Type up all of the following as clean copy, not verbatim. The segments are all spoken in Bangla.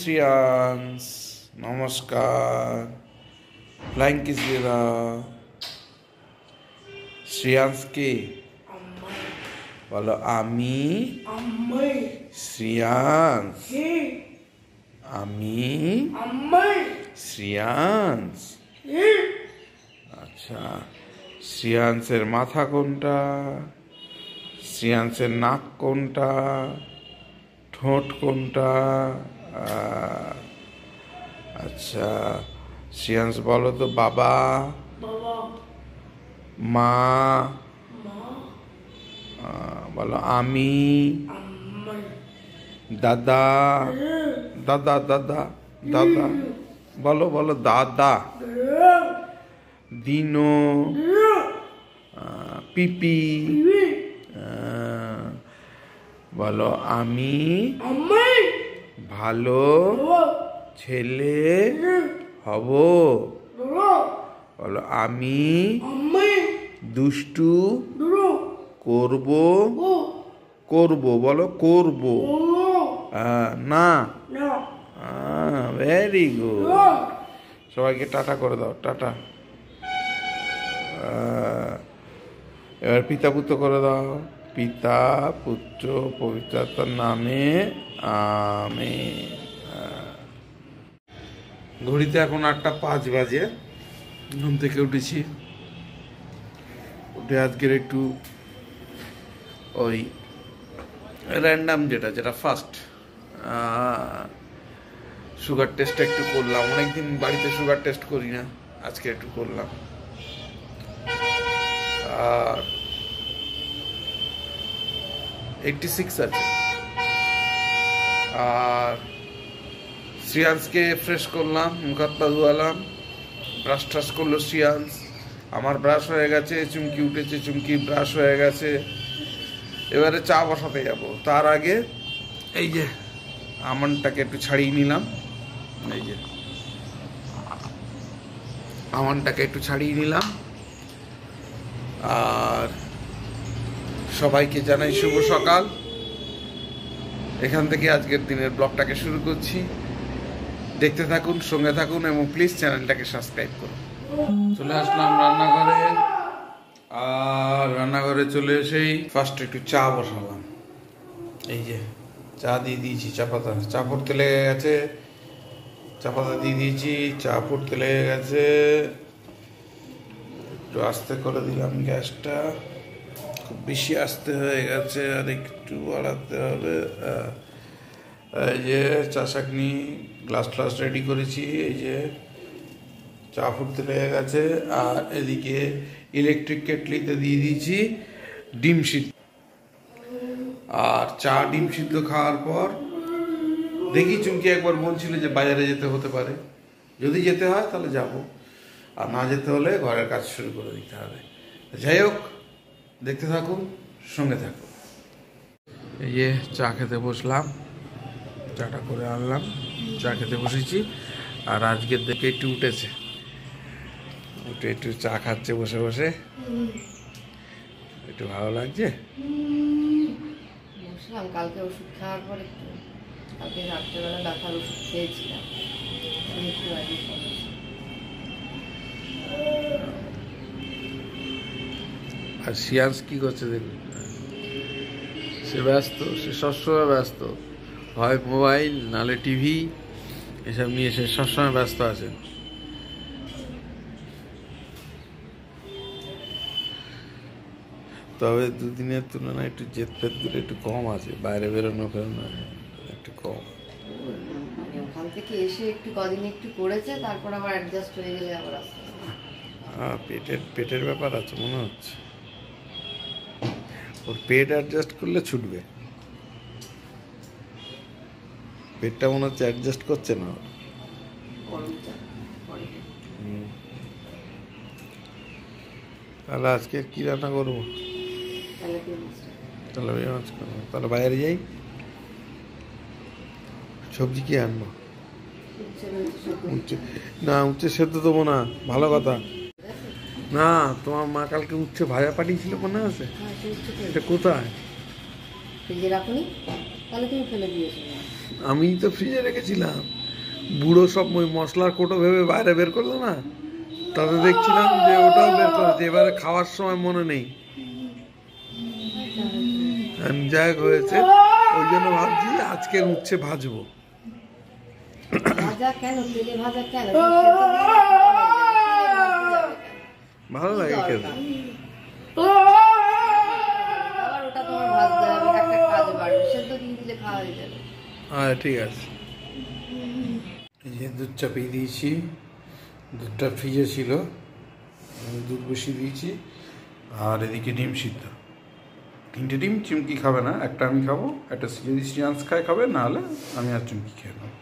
শ্রিয়াংশ, নমস্কার। ফ্লাইং কিস দিয়ে দাও। শ্রিয়াংশকে বলো আমি শ্রিয়াংশ, আমি শ্রিয়াংশ। আচ্ছা, শ্রিয়াংশের মাথা কোনটা, শ্রিয়াংশের নাক কোনটা, ঠোঁট কোনটা? আচ্ছা, শ্রিয়াংশ বলো তো বাবা, মা, বলো আমি, দাদা, দাদা দাদা দাদা, বলো বলো দাদা, দিনো, পিপি, বলো আমি ভালো ছেলে হব, বলো আমি দুষ্টু করব, করব, বলো করব না। Very good. সবাইকে টাটা করে দাও, টাটা। এবার পিতা পুত্র করে দাও, পিতা পুত্র পবিত্রতার নামে আমেন। ঘড়িতে এখন 8:05 বাজে। ঘুম থেকে উঠেছি, উঠে আজকের একটু ওই র্যান্ডাম যেটা ফার্স্ট সুগার টেস্ট একটু করলাম। অনেকদিন বাড়িতে সুগার টেস্ট করি না, আজকে একটু করলাম। আর 86 আছে। আর শ্রিয়াংশকে ফ্রেশ করলাম, মুখ হাত পা ধোয়ালাম, ব্রাশ ট্রাশ করলো শ্রিয়াংশ। আমার ব্রাশ হয়ে গেছে, চুমকি উঠেছে, চুমকি ব্রাশ হয়ে গেছে। এবারে চা বসাতে যাব। তার আগে এই যে আমনটাকে একটু ছাড়িয়ে নিলাম, এই যে আমনটাকে একটু ছাড়িয়ে নিলাম। আর সবাইকে জানাই শুভ সকাল। এখান থেকে আজকের দিনের ব্লগটাকে শুরু করছি। দেখতে থাকুন, সঙ্গে থাকুন এবং প্লিজ চ্যানেলটাকে সাবস্ক্রাইব করুন। চলে আসলাম রান্নাঘরে। আর রান্নাঘরে চলে এসেই ফার্স্ট একটু চা বসালাম। এই যে চা দিয়ে দিয়েছি, চা পাতা, চা ফুটতে লেগে গেছে, চা পাতা দিয়ে দিয়েছি, চা ফুটতে লেগে গেছে। একটু আস্তে করে দিলাম গ্যাসটা, খুব বেশি আস্তে হয়ে গেছে, আর একটু বাড়াতে হবে। এই যে চা ছাঁকনি, গ্লাস ট্লাস রেডি করেছি। এই যে চা ফুটতে লেগে গেছে। আর এদিকে ইলেকট্রিক কেটলিতে দিয়ে দিয়েছি ডিম সিদ্ধ। আর চা ডিম সিদ্ধ খাওয়ার পর দেখি চুমকি একবার বলছিল যে বাজারে যেতে হতে পারে, যদি যেতে হয় তাহলে যাব, আর না যেতে হলে ঘরের কাজ শুরু করে দিতে হবে। যাই হোক, দেখতে থাকুন, সঙ্গে থাকুন। এই যে চা খেতে বসলাম, চাটা করে আনলাম, চা খেতে বসেছি। আর আজকের দেখে একটু উঠেছে, উঠে একটু চা খাচ্ছে বসে বসে, একটু ভালো লাগছে। কালকে ওষুধ খাওয়ার পর একটু, কালকে রাত্রেবেলা ব্যথার ওষুধ খেয়েছিলাম, একটু আগে। আর শ্রিয়াংশ কি করছে দেখুন, সে ব্যস্ত, সে সবসময় ব্যস্ত, হয় মোবাইল নাহলে টিভি, এসব নিয়ে সে সবসময় ব্যস্ত আছে। তবে দুদিনের তুলনায় একটু জেদ ফেদগুলো একটু কম আছে, বাইরে বেরোনো ফেরোনো একটু কম। ওখান থেকে এসে একটু কদিন একটু করেছে, তারপর আবার অ্যাডজাস্ট হয়ে গেলে আবার আসতে। পেটের ব্যাপার আছে মনে হচ্ছে, ওর পেট অ্যাডজাস্ট করলে ছুটবে। পেটটা মনে হচ্ছে অ্যাডজাস্ট করছে না। তাহলে আজকে কি রান্না করবো? তেলাপিয়া মাছ করবো। তাহলে বাইরে যাই, সবজি কি আনবো? না, উচ্ছে সেদ্ধ দেবো না, ভালো কথা না। তোমার মা কালকে উচ্ছে ভাজা পাঠিয়েছিল, মনে আছে? এটা কোথায়? ফ্রিজে রাখুনি, তাহলে তুমি ফেলে দিয়েছো। আমি তো ফ্রিজে রেখেছিলাম। বুড়ো সব ওই মশলার কোটো ভেবে বাইরে বের করলো না, তাতে দেখছিলাম যে ওটাও বের করেছে, এবারে খাওয়ার সময় মনে নেই। যাই হোক হয়েছে, ওই জন্য ভাবছি আজকে উচ্ছে ভাজবো। ভালো লাগে খেতে। হ্যাঁ ঠিক আছে। এই যে দুধ চাপিয়ে দিয়েছি, দুধটা ফ্রিজে ছিল, দুধ বসিয়ে দিয়েছি। আর এদিকে ডিম সিদ্ধ, 3টে ডিম। চুমকি খাবে না, একটা আমি খাবো, একটা যদি শ্রিয়াংশ খায় খাবে, নাহলে আমি আর চুমকি খেয়ে নেবো।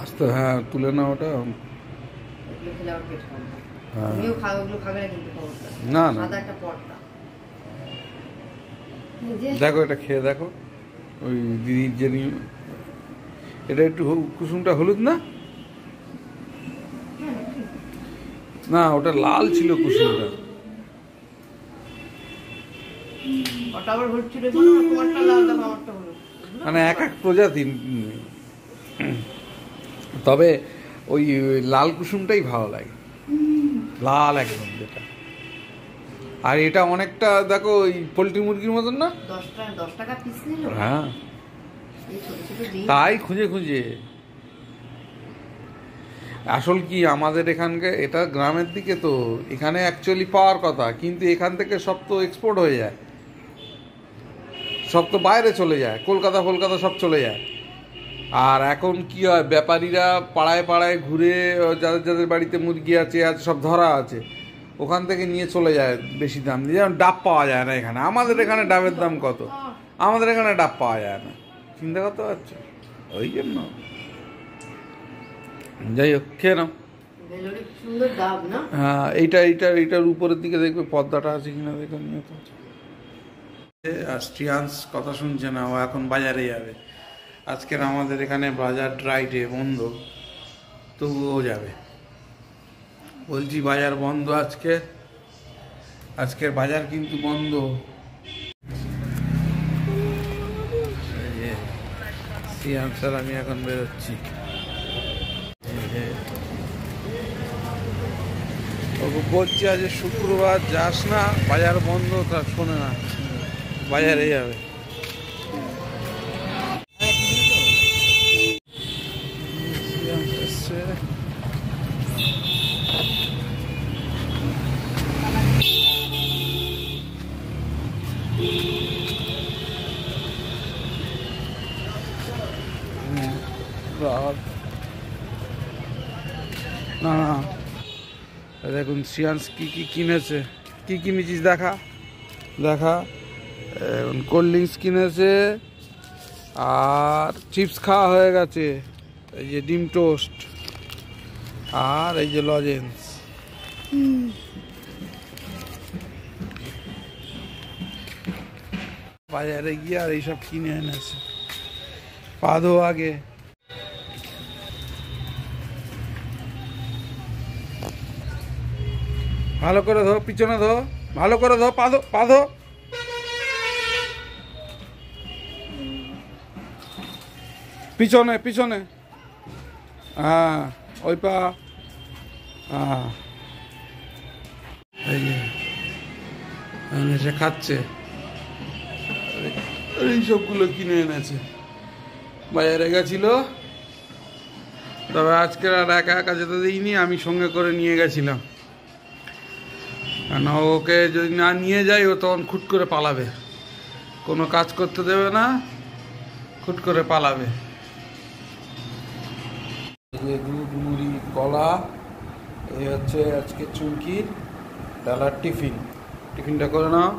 আস্তে, হ্যাঁ তুলে না ওটা। না না দেখো, এটা খেয়ে দেখো। ওই দিদির যে এটা একটু কুসুমটা হলুদ না, না ওটা লাল ছিল কুসুমটা। মানে এক এক প্রজাতি, তবে ওই লাল কুসুমটাই ভালো লাগে, লাল একদম যেটা। আর এটা অনেকটা দেখো ওই পোলট্রি মুরগির মতন না, 10 টাকা পিস নিল। হ্যাঁ তাই খুঁজে খুঁজে। আসল কি আমাদের এখানকে, এটা গ্রামের দিকে, তো এখানে অ্যাকচুয়ালি পাওয়ার কথা, কিন্তু এখান থেকে সব তো এক্সপোর্ট হয়ে যায়, সব তো বাইরে চলে যায়, কলকাতা সব চলে যায়। আর এখন কি হয়, ব্যাপারীরা পাড়ায় পাড়ায় ঘুরে যাদের যাদের বাড়িতে মুরগি আছে সব ধরা আছে, ওখান থেকে নিয়ে চলে যায় বেশি দাম দিয়ে। যেমন ডাব পাওয়া যায় না এখানে, আমাদের এখানে ডাবের দাম কত, আমাদের এখানে ডাব পাওয়া যায় না, চিন্তা করতে পারছো? ওই জন্য যাই হোক, খেয়ে নাও। হ্যাঁ এইটার উপরের দিকে দেখবে পর্দাটা আছে কিনা দেখো, নিয়ে তো। আর শ্রিয়াংশ কথা শুনছে না, ও এখন বাজারে যাবে। আজকের আমাদের এখানে বাজার ড্রাই ডে, বন্ধ, তবুও যাবে। বলছি বাজার বন্ধ আজকের বাজার কিন্তু বন্ধ। শ্রিয়াংশ আর আমি এখন বেরোচ্ছি। ওকে বলছি আজ শুক্রবার যাস না, বাজার বন্ধ, তা শোনে না, বাজারে যাবে। না না দেখুন শ্রিয়াংশ কি কি কিনেছে, কি কিনেছিস দেখা, কোল্ড ড্রিঙ্কস কিনেছে, আর চিপস খাওয়া হয়ে গেছে, এই যে ডিম টোস্ট, আর এই যে লজেন্স। বাজারে গিয়ে আর এইসব কিনে এনেছে। পা ধো আগে। ভালো করে ধো, পিছনে ধো, ভালো করে ধো, পা ধো। পিছনে, হ্যাঁ ওই পা, হ্যাঁ এই যে খাচ্ছে, এইসবগুলো কিনে এনেছে। বাজারে গেছিল, তবে আজকে আর একা একা যেতে দিইনি, আমি সঙ্গে করে নিয়ে গেছিলাম, কেন ওকে যদি না নিয়ে যাই ও তখন খুট করে পালাবে, কোনো কাজ করতে দেবে না, খুট করে পালাবে। দুধ, মুড়ি, কলা, এই হচ্ছে আজকে চুমকির ডালার টিফিনটা করে নাও।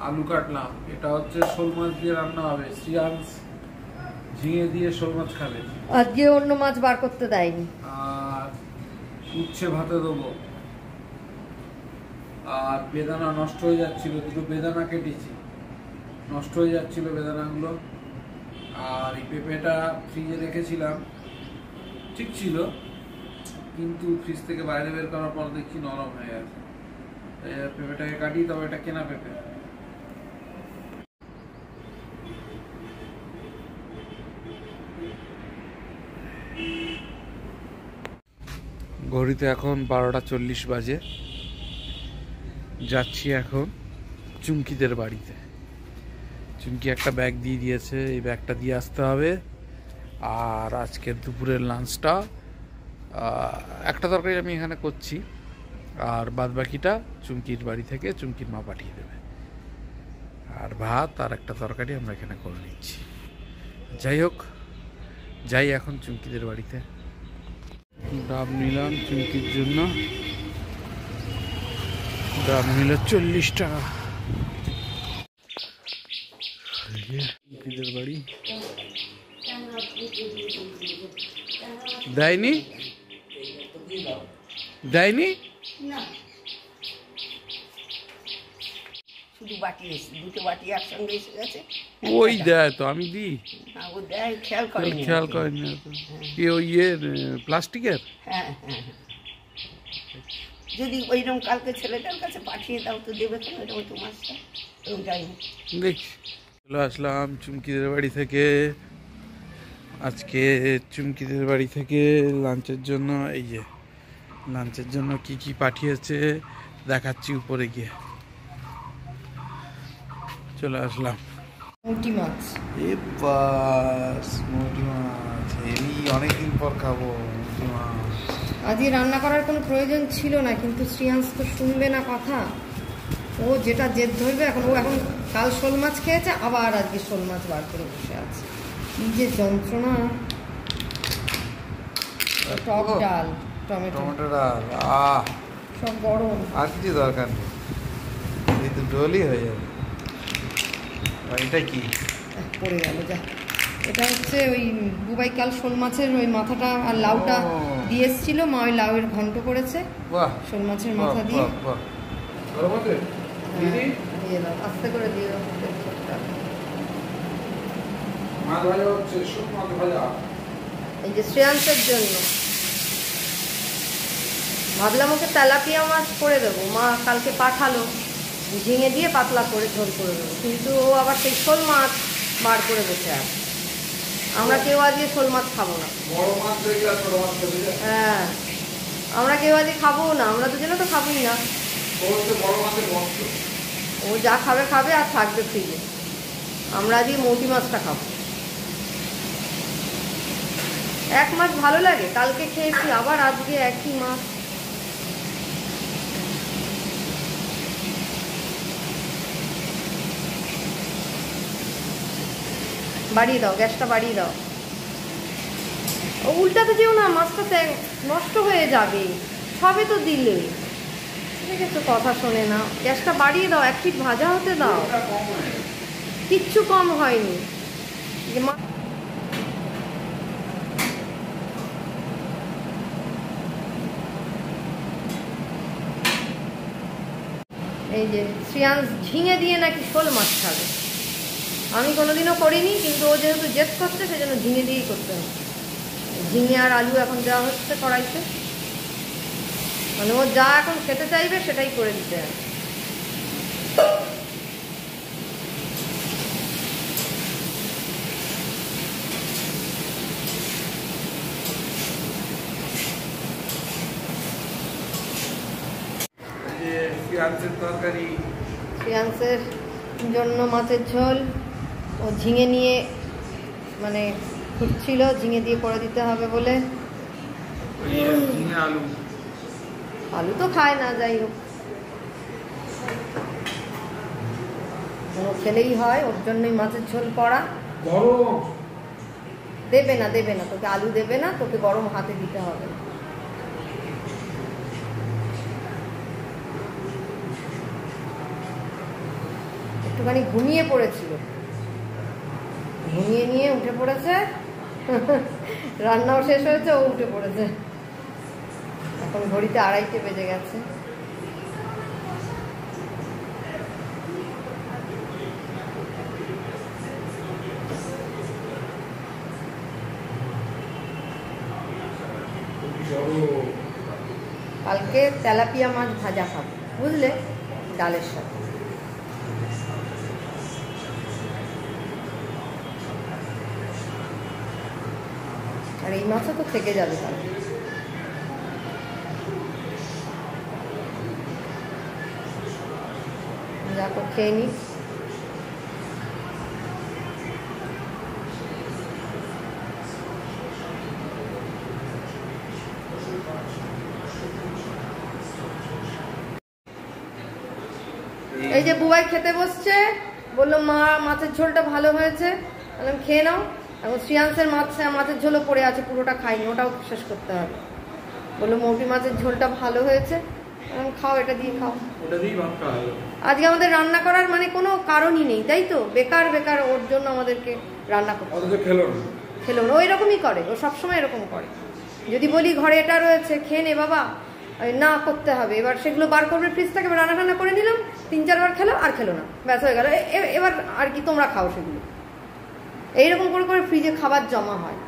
আলু কাটলাম, এটা হচ্ছে শোল মাছ দিয়ে রান্না হবে, শ্রিয়াংশ ঝিঙে দিয়ে শোল মাছ খাবে, আজকে অন্য মাছ বার করতে দেয়নি। আর উচ্ছে ভাতে দেবো। আর বেদানা নষ্ট হয়ে যাচ্ছিল, দুটো বেদানা কেটেছি, নষ্ট হয়ে যাচ্ছিল বেদানাগুলো। আর এই পেঁপেটা ফ্রিজে রেখেছিলাম, ঠিক ছিল, কিন্তু ফ্রিজ থেকে বাইরে বের করার পর দেখছি নরম হয়ে গেছে। পেঁপেটাকে কাটি, তবে এটা কেনা পেঁপে, ঘড়িতে এখন 12:40 বাজে। যাচ্ছি এখন চুমকিদের বাড়িতে। চুমকি একটা ব্যাগ দিয়ে দিয়েছে, এই ব্যাগটা দিয়ে আসতে হবে। আর আজকের দুপুরের লাঞ্চটা একটা তরকারি আমি এখানে করছি, আর বাদ বাকিটা চুমকির বাড়ি থেকে চুমকির মা পাঠিয়ে দেবে। আর ভাত আর একটা তরকারি আমরা এখানে করে নিচ্ছি। যাই হোক, যাই এখন চুমকিদের বাড়িতে। ডাব নিলাম চুমকির জন্য, ডাব নিল 40 টাকা। চুমকিদের বাড়ি দেয়নি, দেয়নি শুধু বাটি এসে দুটো বাটি একসঙ্গে এসে গেছে। ওই দেয় তো, আমি দিই, ও দেয়, খেয়াল করেনি। খেয়াল করেনি কি ওই ইয়ের প্লাস্টিকের। হ্যাঁ হ্যাঁ, যদি ওইরকম কালকে ছেলেটার কাছে পাঠিয়ে দাও তো দেবে কেন এরকম তো মাছটা, এরকম যাইনি। দেখছি। চলে আসলাম চুমকিদের বাড়ি থেকে। আজকে চুমকিদের বাড়ি থেকে লাঞ্চের জন্য, এই যে লাঞ্চের জন্য কি কি পাঠিয়েছে দেখাচ্ছি উপরে গিয়ে। চলে আসলাম। মুটি মাছ, এ বাস মুটি মাছ, হেরি অনেকদিন পর খাবো মুটি মাছ। আজকে রান্না করার কোনো প্রয়োজন ছিল না, কিন্তু শ্রেয়াংশ তো শুনবে না কথা। ও যেটা জেদ ধরবে এখন, ও এখন কাল শোল মাছ খেয়েছে, আবার আজকে শোল মাছ বার করে বসে আছে। কি যে যন্ত্রণা। টক ডাল, টমেটো ডাল, সব গরম। আর কিছু দরকার নেই, এই তো ডোলই হয়ে যাবে। আর এটা কি পড়ে গেল, যা। এটা হচ্ছে ওই বুবাই কাল শোল মাছের ওই মাথাটা আর লাউটা দিয়ে এসেছিল মা, ওই লাউয়ের ঘন্ট করেছে। বাহ, শোল মাছের মাথা দিয়ে দিয়ে দাও, আস্তে করে দিয়ে দাও। এই যে শ্রেয়াংশের জন্য ভাবলাম ওকে তেলাপিয়া মাছ করে দেবো, মা কালকে পাঠালো, ঝিঙে দিয়ে পাতলা করে ঝোল করে দেবো, কিন্তু ও আবার সেই শোল মাছ বার করে বসে আছে। আমরা কেউ আজকে শোল মাছ খাবো না। হ্যাঁ, আমরা কেউ আজকে খাবো না, আমরা দুজনে তো খাবোই না। ও যা খাবে খাবে, আর থাকবে ফ্রিজে। আমরা আজকে মৌটি মাছটা খাবো। এক মাছ ভালো লাগে, কালকে খেয়েছি, আবার আজকে একই মাছ। বাড়িয়ে দাও, গ্যাসটা বাড়িয়ে দাও। ও উল্টাতে যেও না, মাছটা নষ্ট হয়ে যাবে, সবে তো দিলে। দেখেছো, কথা শোনে না। গ্যাসটা বাড়িয়ে দাও, এক ফিট ভাজা হতে দাও। কিচ্ছু কম হয়নি। এই যে শ্রেয়াংশ ঝিঙে দিয়ে নাকি শোল মাছ খাবে। আমি কোনোদিনও করিনি, কিন্তু ও যেহেতু জেদ করছে সেজন্য ঝিঙে দিয়েই করতে হবে। ঝিঙে আর আলু এখন দেওয়া হচ্ছে কড়াইতে, মানে ও যা এখন খেতে চাইবে সেটাই করে দিতে হবে। শ্রেয়াংশের জন্য মাছের ঝোল, ও ঝিঙে নিয়ে মানে খুঁজছিল, ঝিঙে দিয়ে করে দিতে হবে বলে। আলু তো খায় না, যাই হোক ও খেলেই হয়, ওর জন্যই মাছের ঝোল করা। দেবে না, দেবে না তোকে, আলু দেবে না তোকে, গরম হাতে দিতে হবে। একটুখানি ঘুমিয়ে পড়েছিল, ঘুমিয়ে নিয়ে উঠে পড়েছে। রান্নাও শেষ হয়েছে, ও উঠে পড়েছে। এখন ঘড়িতে 2:30 বেজে গেছে। কালকে তেলাপিয়া মাছ ভাজা খাবো, বুঝলে, ডালের সাথে। আর এই মাছও তো থেকে যাবে কালকে। দেখো খেয়ে নি। এই যে বুবাই খেতে বসছে, বললো মা মাছের ঝোলটা ভালো হয়েছে, বললাম খেয়ে নাও। এখন শ্রিয়াংসের মাছের ঝোলও পড়ে আছে, পুরোটা খাইনি, ওটাও শেষ করতে হবে। বললো মৌটি মাছের ঝোলটা ভালো হয়েছে, খাও, এটা দিয়ে খাও। আজকে আমাদের রান্না করার মানে কোনো কারণই নেই, তাই তো? বেকার বেকার ওর জন্য আমাদেরকে রান্না করতে খেলো না। ওই রকমই করে, ও সবসময় এরকম করে। যদি বলি ঘরে এটা রয়েছে খেয়ে নে বাবা, না করতে হবে। এবার সেগুলো বার করবে ফ্রিজ থেকে, রান্না টান্না করে নিলাম, 3-4 বার খেলো আর খেলো না, ব্যাস হয়ে গেল। এবার আর কি তোমরা খাও সেগুলো। এইরকম করে করে ফ্রিজে খাবার জমা হয়।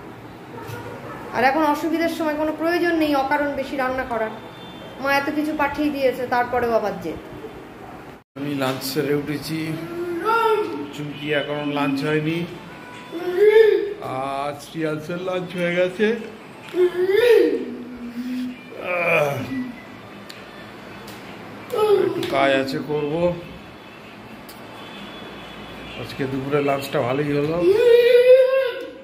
আর এখন অসুবিধার সময় কোনো প্রয়োজন নেই অকারণ বেশি রান্না করার। মা এত কিছু পাঠিয়ে দিয়েছে, তারপরেও আবার জেদ। আমি লাঞ্চ সেরে উঠেছি, চুমকি এখন লাঞ্চ হয়নি, আর শ্রিয়াংসের লাঞ্চ হয়ে গেছে। একটু কাজ আছে করব। আজকে দুপুরে লাঞ্চটা ভালোই হলো,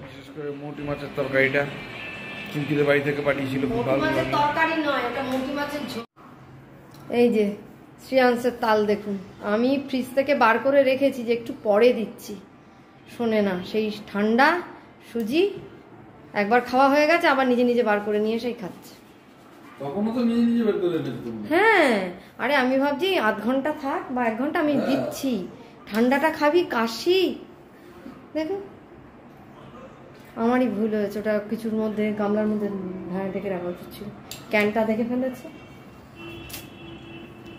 বিশেষ করে মৌটি মাছের তরকারিটা চুমকিদের বাড়ি থেকে পাঠিয়েছিল, খুব ভালো। এই যে শ্রিয়াংসের তাল দেখুন, আমি ফ্রিজ থেকে বার করে রেখেছি যে একটু পরে দিচ্ছি, শোনে না। সেই ঠান্ডা সুজি একবার খাওয়া হয়ে গেছে, আবার নিজে নিজে বার করে নিয়ে এসেই খাচ্ছে। হ্যাঁ, আরে আমি ভাবছি আধ ঘন্টা থাক বা 1 ঘন্টা, আমি দিচ্ছি। ঠান্ডাটা খাবি, কাশি। দেখো আমারই ভুল হয়েছে, ওটা কিছুর মধ্যে গামলার মধ্যে ঢেকে রাখা উচিত ছিল। ক্যানটা দেখে ফেলেছে,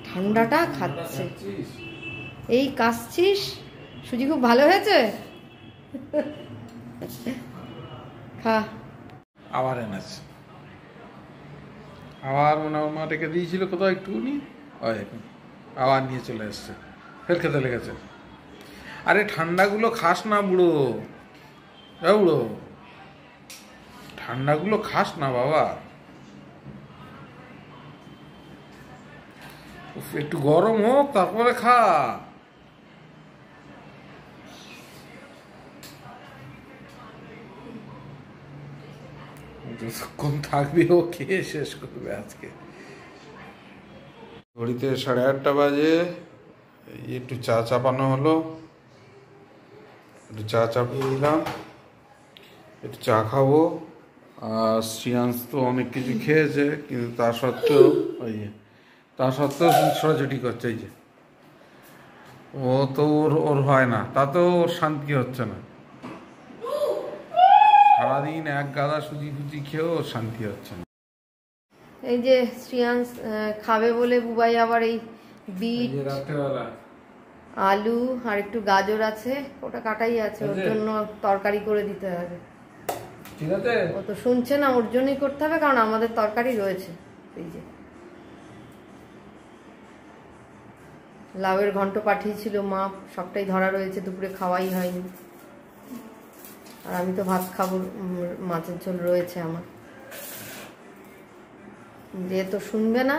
ঠান্ডাটা খাচ্ছে। এই কাশছিস, সুজি খুব ভালো হয়েছে, খা। আবার এনেছে, আবার মনে হয় মা রেখে দিয়েছিল কোথাও একটুখানি, আবার নিয়ে চলে এসছে, ফের খেতে লেগেছে। আরে ঠান্ডাগুলো খাস না বুড়ো, বুড়ো ঠান্ডাগুলো খাস না বাবা, একটু গরম হোক তারপরে খা। যতক্ষণ থাকবে ও খেয়ে শেষ করবে আজকে। ঘড়িতে 8:30 বাজে, একটু চা চাপানো হলো, একটু চা চাপিয়ে দিলাম, একটু চা খাবো। আর শ্রিয়াংস তো অনেক কিছু খেয়েছে, কিন্তু তা সত্ত্বেও ছোটাছুটি করছে। এই যে ও তো ওর হয় না, তাতেও ওর শান্তি হচ্ছে না। সারাদিন এক গাদা সুজি ফুজি খেয়েও ওর শান্তি হচ্ছে না। এই যে শ্রিয়াংস খাবে বলে বুবাই আবার এই বিট, আলু আর একটু গাজর আছে, ওটা কাটাই আছে, ওর জন্য তরকারি করে দিতে হবে। ঠিক আছে, ও তো শুনছে না, ওর জন্যই করতে হবে, কারণ আমাদের তরকারি রয়েছে। এই যে লাউয়ের ঘন্ট পাঠিয়েছিল মা, সবটাই ধরা রয়েছে, দুপুরে খাওয়াই হয়নি। আর আমি তো ভাত খাবো, মাছের ঝোল রয়েছে আমার। যে তো শুনবে না,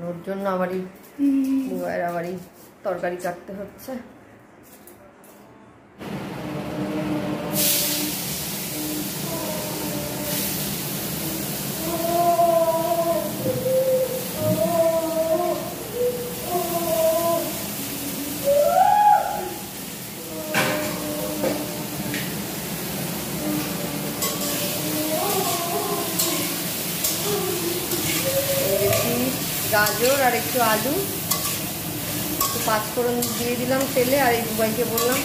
ওর জন্য আবারই বুবাইয়ের আবারই তরকারি কাটতে হচ্ছে। গাজর আর একটু আলু, একটু 5 ফোড়ন দিয়ে দিলাম তেলে। আর এই বুবাইকে বললাম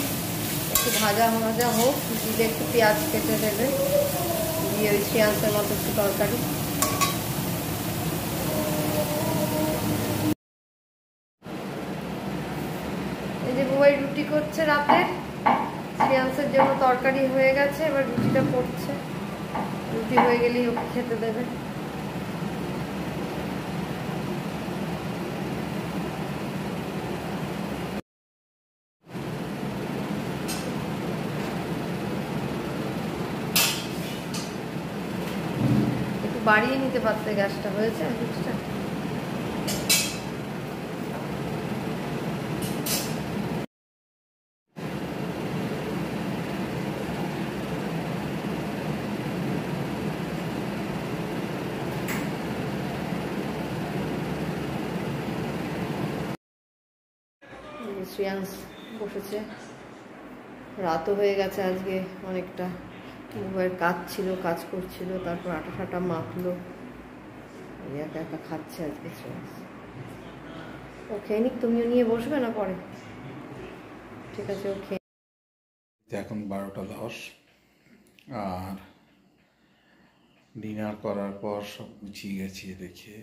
একটু ভাজা ভাজা হোক, দিলে একটু পেঁয়াজ কেটে দেবে, দিয়ে ওই শ্রিয়াংসের মতো একটু তরকারি। এই যে বুবাই রুটি করছে রাতে, শ্রিয়াংসের জন্য তরকারি হয়ে গেছে, এবার রুটিটা করছে। রুটি হয়ে গেলেই ওকে খেতে দেবে। বাড়িয়ে নিতে পারতে গ্যাসটা, হয়েছে গ্যাসটা। শ্রেয়াংশ বসেছে, রাতও হয়ে গেছে আজকে অনেকটা, বুবাইয়ের কাজ ছিল, কাজ করছিল, তারপর আটা ফাটা মাখলো, একা একা খাচ্ছে আজকে শ্রেয়াংশ। ও খেয়ে নিক, তুমিও নিয়ে বসবে না পরে? ঠিক আছে, ও খেয়ে। এখন 12:10 আর ডিনার করার পর সব গুছিয়ে গেছিয়ে রেখে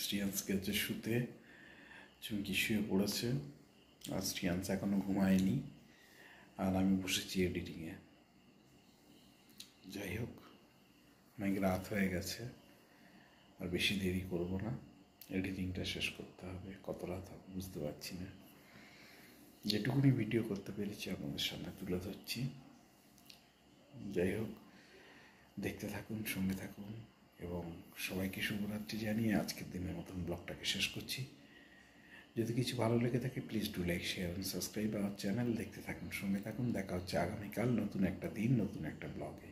শ্রিয়াংশকে হচ্ছে শুতে, চুমকি শুয়ে পড়েছে, আর শ্রিয়াংশ এখনো ঘুমায়নি, আর আমি বসেছি এডিটিংয়ে। যাই হোক, অনেক রাত হয়ে গেছে, আর বেশি দেরি করব না, এডিটিংটা শেষ করতে হবে। কত রাত হবে বুঝতে পারছি না, যেটুকুনি ভিডিও করতে পেরেছি আপনাদের সামনে তুলে ধরছি। যাই হোক, দেখতে থাকুন, সঙ্গে থাকুন, এবং সবাইকে শুভরাত্রি জানিয়ে আজকের দিনের মতন ব্লগটাকে শেষ করছি। যদি কিছু ভালো লেগে থাকে প্লিজ ডু লাইক, শেয়ার এবং সাবস্ক্রাইব আওয়ার চ্যানেল। দেখতে থাকুন, সঙ্গে থাকুন, দেখা হচ্ছে আগামীকাল নতুন একটা দিন, নতুন একটা ব্লগে।